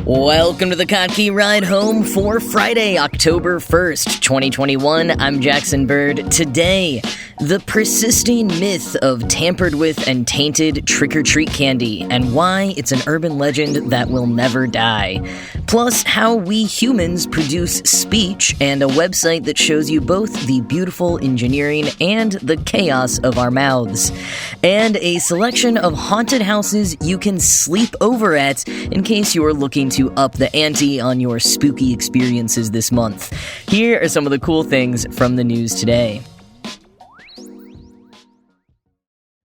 Welcome to the Kottke Ride Home for Friday, October 1st, 2021. I'm Jackson Bird. Today, the persisting myth of tampered with and tainted trick-or-treat candy and why it's an urban legend that will never die. Plus, how we humans produce speech and a website that shows you both the beautiful engineering and the chaos of our mouths. And a selection of haunted houses you can sleep over at in case you are looking to up the ante on your spooky experiences this month. Here are some of the cool things from the news today.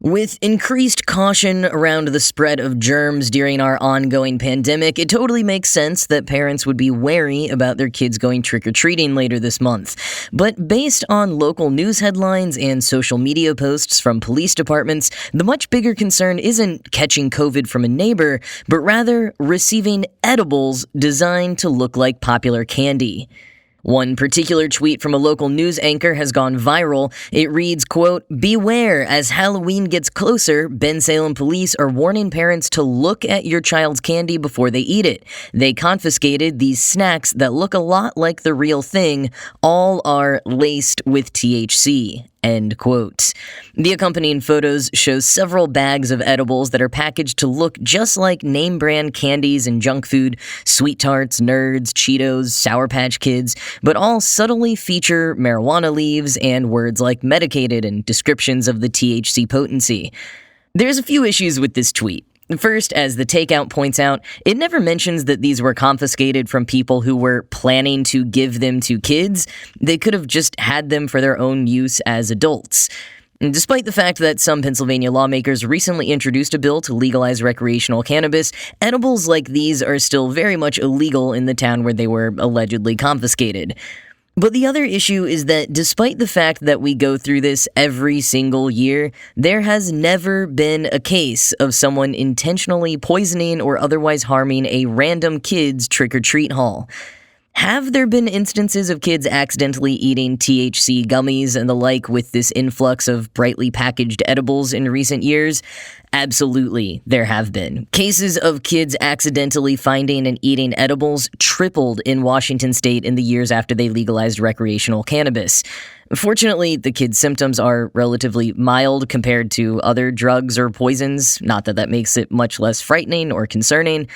With increased caution around the spread of germs during our ongoing pandemic, it totally makes sense that parents would be wary about their kids going trick-or-treating later this month. But based on local news headlines and social media posts from police departments, the much bigger concern isn't catching COVID from a neighbor, but rather receiving edibles designed to look like popular candy. One particular tweet from a local news anchor has gone viral. It reads, quote, "Beware, as Halloween gets closer, Bensalem police are warning parents to look at your child's candy before they eat it. They confiscated these snacks that look a lot like the real thing. All are laced with THC." End quote. The accompanying photos show several bags of edibles that are packaged to look just like name brand candies and junk food, Sweet Tarts, Nerds, Cheetos, Sour Patch Kids, but all subtly feature marijuana leaves and words like medicated and descriptions of the THC potency. There's a few issues with this tweet. First, as the takeout points out, it never mentions that these were confiscated from people who were planning to give them to kids. They could have just had them for their own use as adults. And despite the fact that some Pennsylvania lawmakers recently introduced a bill to legalize recreational cannabis, edibles like these are still very much illegal in the town where they were allegedly confiscated. But the other issue is that despite the fact that we go through this every single year, there has never been a case of someone intentionally poisoning or otherwise harming a random kid's trick-or-treat haul. Have there been instances of kids accidentally eating THC gummies and the like with this influx of brightly packaged edibles in recent years? Absolutely, there have been. Cases of kids accidentally finding and eating edibles tripled in Washington state in the years after they legalized recreational cannabis. Fortunately, the kids' symptoms are relatively mild compared to other drugs or poisons, not that that makes it much less frightening or concerning.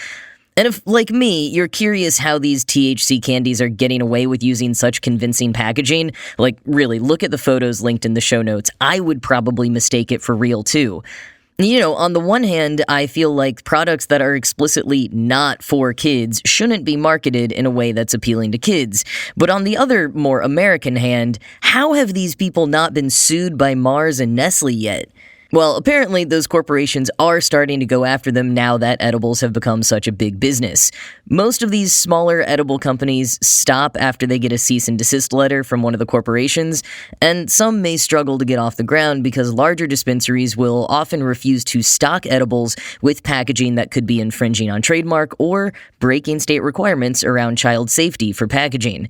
And if, like me, you're curious how these THC candies are getting away with using such convincing packaging, like, really, look at the photos linked in the show notes. I would probably mistake it for real, too. You know, on the one hand, I feel like products that are explicitly not for kids shouldn't be marketed in a way that's appealing to kids. But on the other, more American hand, how have these people not been sued by Mars and Nestle yet? Well, apparently those corporations are starting to go after them now that edibles have become such a big business. Most of these smaller edible companies stop after they get a cease and desist letter from one of the corporations, and some may struggle to get off the ground because larger dispensaries will often refuse to stock edibles with packaging that could be infringing on trademark or breaking state requirements around child safety for packaging.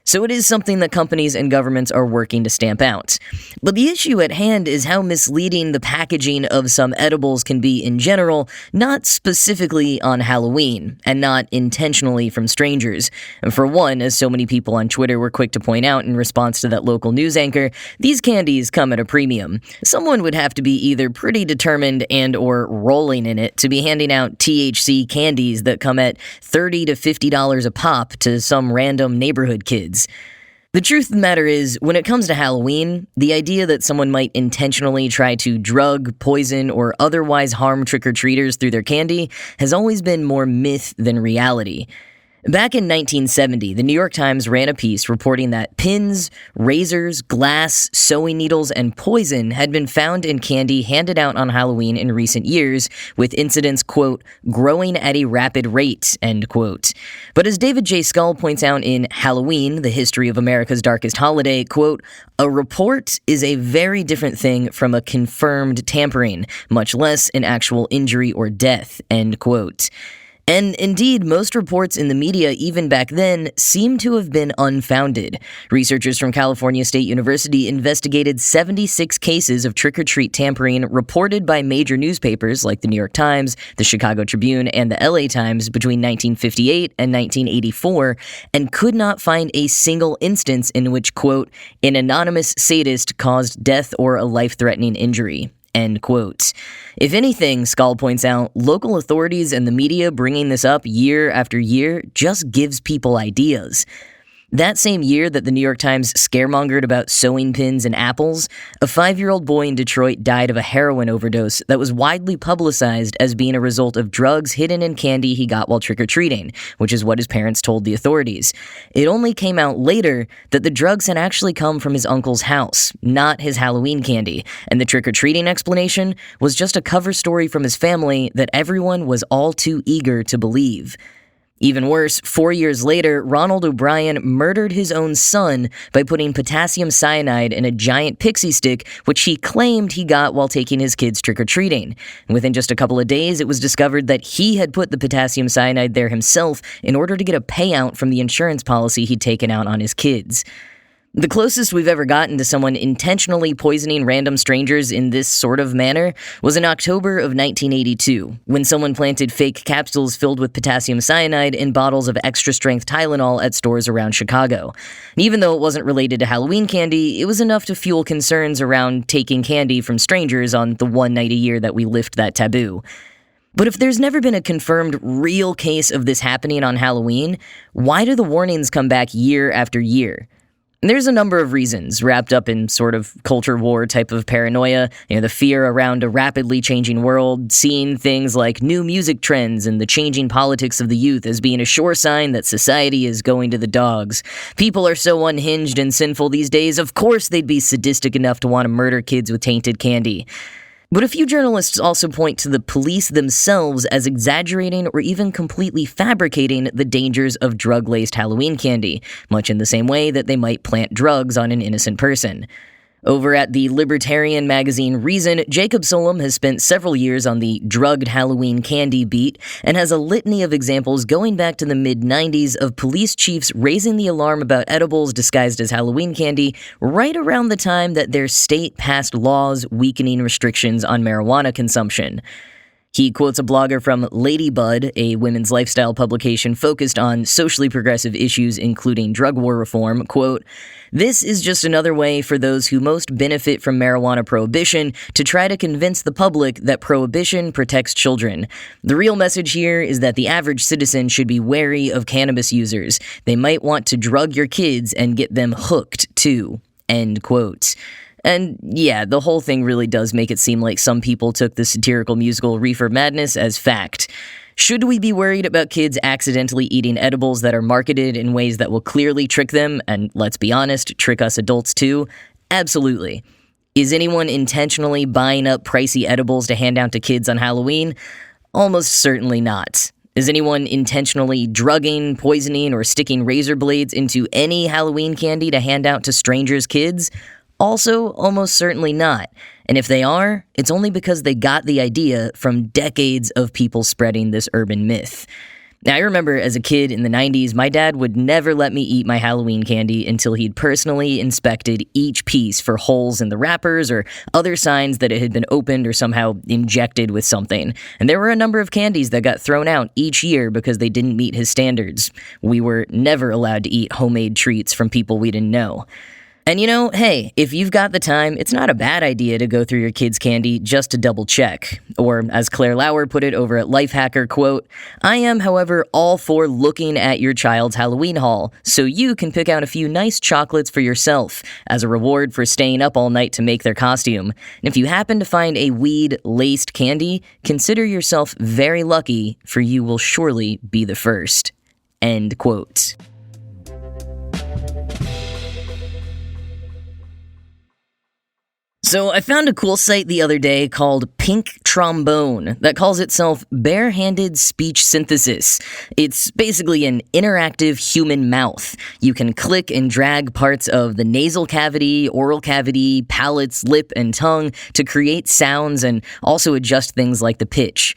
So it is something that companies and governments are working to stamp out. But the issue at hand is how misleading the packaging of some edibles can be in general, not specifically on Halloween, and not intentionally from strangers. And for one, as so many people on Twitter were quick to point out in response to that local news anchor, these candies come at a premium. Someone would have to be either pretty determined and or rolling in it to be handing out THC candies that come at $30 to $50 a pop to some random neighborhood kids. The truth of the matter is, when it comes to Halloween, the idea that someone might intentionally try to drug, poison, or otherwise harm trick-or-treaters through their candy has always been more myth than reality. Back in 1970, the New York Times ran a piece reporting that pins, razors, glass, sewing needles, and poison had been found in candy handed out on Halloween in recent years, with incidents, quote, growing at a rapid rate, end quote. But as David J. Scull points out in Halloween, the History of America's Darkest Holiday, quote, a report is a very different thing from a confirmed tampering, much less an actual injury or death, end quote. And indeed, most reports in the media, even back then, seem to have been unfounded. Researchers from California State University investigated 76 cases of trick-or-treat tampering reported by major newspapers like the New York Times, the Chicago Tribune, and the LA Times between 1958 and 1984, and could not find a single instance in which, quote, an anonymous sadist caused death or a life-threatening injury. End quote. If anything, Skull points out, local authorities and the media bringing this up year after year just gives people ideas. That same year that the New York Times scaremongered about sewing pins and apples, a 5-year-old boy in Detroit died of a heroin overdose that was widely publicized as being a result of drugs hidden in candy he got while trick-or-treating, which is what his parents told the authorities. It only came out later that the drugs had actually come from his uncle's house, not his Halloween candy, and the trick-or-treating explanation was just a cover story from his family that everyone was all too eager to believe. Even worse, 4 years later, Ronald O'Brien murdered his own son by putting potassium cyanide in a giant pixie stick, which he claimed he got while taking his kids trick-or-treating. Within just a couple of days, it was discovered that he had put the potassium cyanide there himself in order to get a payout from the insurance policy he'd taken out on his kids. The closest we've ever gotten to someone intentionally poisoning random strangers in this sort of manner was in October of 1982, when someone planted fake capsules filled with potassium cyanide in bottles of extra-strength Tylenol at stores around Chicago. And even though it wasn't related to Halloween candy, it was enough to fuel concerns around taking candy from strangers on the one night a year that we lift that taboo. But if there's never been a confirmed real case of this happening on Halloween, why do the warnings come back year after year? There's a number of reasons wrapped up in sort of culture war type of paranoia, the fear around a rapidly changing world, seeing things like new music trends and the changing politics of the youth as being a sure sign that society is going to the dogs. People are so unhinged and sinful these days, of course they'd be sadistic enough to want to murder kids with tainted candy. But a few journalists also point to the police themselves as exaggerating or even completely fabricating the dangers of drug-laced Halloween candy, much in the same way that they might plant drugs on an innocent person. Over at the libertarian magazine Reason, Jacob Solom has spent several years on the drugged Halloween candy beat and has a litany of examples going back to the mid-90s of police chiefs raising the alarm about edibles disguised as Halloween candy right around the time that their state passed laws weakening restrictions on marijuana consumption. He quotes a blogger from Ladybud, a women's lifestyle publication focused on socially progressive issues including drug war reform, quote, "This is just another way for those who most benefit from marijuana prohibition to try to convince the public that prohibition protects children. The real message here is that the average citizen should be wary of cannabis users. They might want to drug your kids and get them hooked, too." End quote. And yeah, the whole thing really does make it seem like some people took the satirical musical Reefer Madness as fact. Should we be worried about kids accidentally eating edibles that are marketed in ways that will clearly trick them, and let's be honest, trick us adults too? Absolutely. Is anyone intentionally buying up pricey edibles to hand out to kids on Halloween? Almost certainly not. Is anyone intentionally drugging, poisoning, or sticking razor blades into any Halloween candy to hand out to strangers' kids? Also, almost certainly not. And if they are, it's only because they got the idea from decades of people spreading this urban myth. Now, I remember as a kid in the 90s, my dad would never let me eat my Halloween candy until he'd personally inspected each piece for holes in the wrappers or other signs that it had been opened or somehow injected with something. And there were a number of candies that got thrown out each year because they didn't meet his standards. We were never allowed to eat homemade treats from people we didn't know. And hey, if you've got the time, it's not a bad idea to go through your kids' candy just to double check. Or, as Claire Lauer put it over at Lifehacker, quote, "I am, however, all for looking at your child's Halloween haul, so you can pick out a few nice chocolates for yourself as a reward for staying up all night to make their costume. And if you happen to find a weed-laced candy, consider yourself very lucky, for you will surely be the first." End quote. So I found a cool site the other day called Pink Trombone that calls itself Barehanded Speech Synthesis. It's basically an interactive human mouth. You can click and drag parts of the nasal cavity, oral cavity, palates, lip, and tongue to create sounds and also adjust things like the pitch.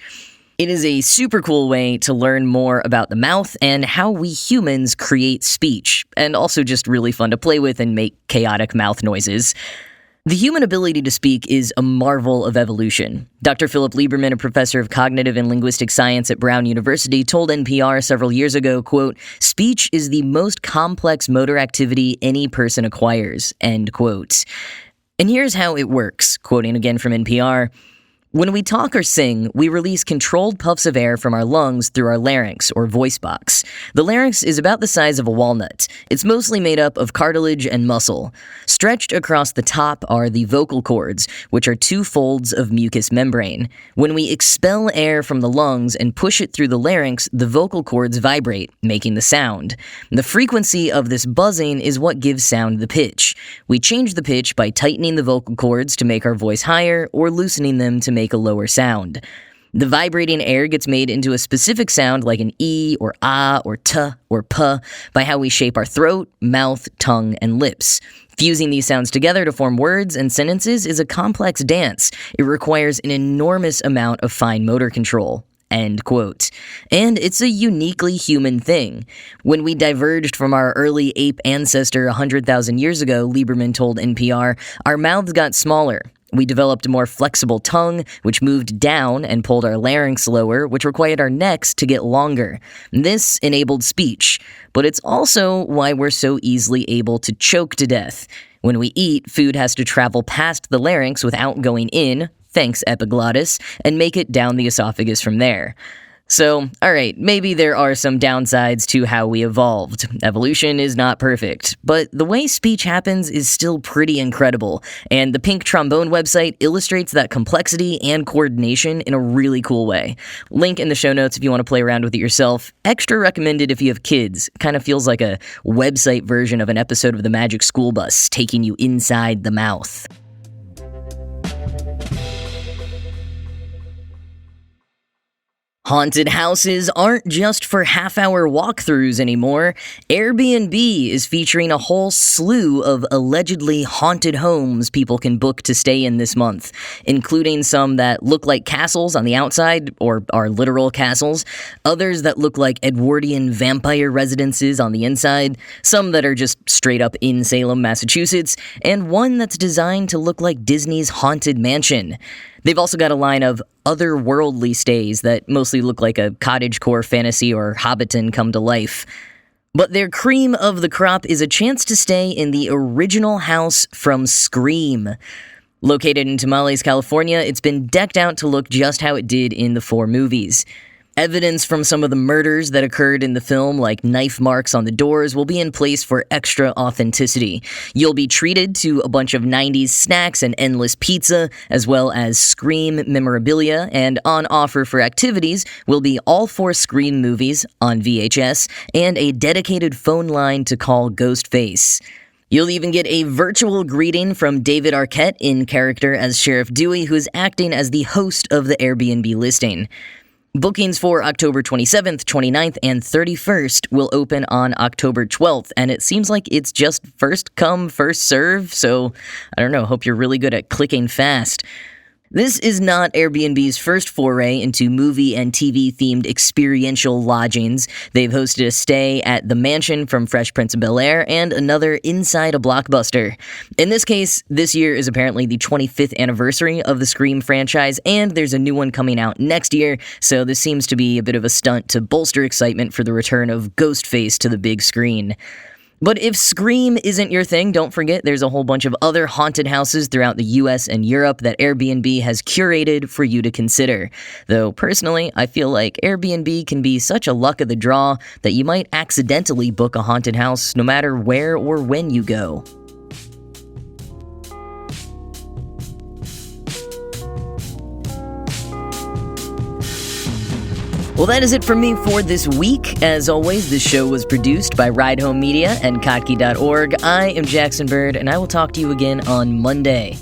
It is a super cool way to learn more about the mouth and how we humans create speech, and also just really fun to play with and make chaotic mouth noises. The human ability to speak is a marvel of evolution. Dr. Philip Lieberman, a professor of cognitive and linguistic science at Brown University, told NPR several years ago, quote, "Speech is the most complex motor activity any person acquires," end quote. And here's how it works, quoting again from NPR. When we talk or sing, we release controlled puffs of air from our lungs through our larynx, or voice box. The larynx is about the size of a walnut. It's mostly made up of cartilage and muscle. Stretched across the top are the vocal cords, which are two folds of mucous membrane. When we expel air from the lungs and push it through the larynx, the vocal cords vibrate, making the sound. The frequency of this buzzing is what gives sound the pitch. We change the pitch by tightening the vocal cords to make our voice higher or loosening them to make a lower sound. The vibrating air gets made into a specific sound like an E or ah or t or p by how we shape our throat, mouth, tongue, and lips. Fusing these sounds together to form words and sentences is a complex dance. It requires an enormous amount of fine motor control. End quote. And it's a uniquely human thing. When we diverged from our early ape ancestor 100,000 years ago, Lieberman told NPR, our mouths got smaller. We developed a more flexible tongue, which moved down and pulled our larynx lower, which required our necks to get longer. This enabled speech, but it's also why we're so easily able to choke to death. When we eat, food has to travel past the larynx without going in, thanks epiglottis, and make it down the esophagus from there. So, alright, maybe there are some downsides to how we evolved. Evolution is not perfect, but the way speech happens is still pretty incredible, and the Pink Trombone website illustrates that complexity and coordination in a really cool way. Link in the show notes if you want to play around with it yourself. Extra recommended if you have kids. Kind of feels like a website version of an episode of The Magic School Bus, taking you inside the mouth. Haunted houses aren't just for half-hour walkthroughs anymore. Airbnb is featuring a whole slew of allegedly haunted homes people can book to stay in this month, including some that look like castles on the outside, or are literal castles, others that look like Edwardian vampire residences on the inside, some that are just straight up in Salem, Massachusetts, and one that's designed to look like Disney's Haunted Mansion. They've also got a line of otherworldly stays that mostly look like a cottagecore fantasy or Hobbiton come to life. But their cream of the crop is a chance to stay in the original house from Scream. Located in Tamales, California, it's been decked out to look just how it did in the 4 movies. Evidence from some of the murders that occurred in the film, like knife marks on the doors, will be in place for extra authenticity. You'll be treated to a bunch of 90s snacks and endless pizza, as well as Scream memorabilia, and on offer for activities will be all 4 Scream movies on VHS, and a dedicated phone line to call Ghostface. You'll even get a virtual greeting from David Arquette in character as Sheriff Dewey, who is acting as the host of the Airbnb listing. Bookings for October 27th, 29th, and 31st will open on October 12th, and it seems like it's just first come, first serve, so I don't know, hope you're really good at clicking fast. This is not Airbnb's first foray into movie and TV-themed experiential lodgings. They've hosted a stay at the Mansion from Fresh Prince of Bel-Air and another inside a Blockbuster. In this case, this year is apparently the 25th anniversary of the Scream franchise, and there's a new one coming out next year, so this seems to be a bit of a stunt to bolster excitement for the return of Ghostface to the big screen. But if Scream isn't your thing, don't forget there's a whole bunch of other haunted houses throughout the US and Europe that Airbnb has curated for you to consider. Though personally, I feel like Airbnb can be such a luck of the draw that you might accidentally book a haunted house no matter where or when you go. Well, that is it from me for this week. As always, this show was produced by Ride Home Media and Kotke.org. I am Jackson Bird, and I will talk to you again on Monday.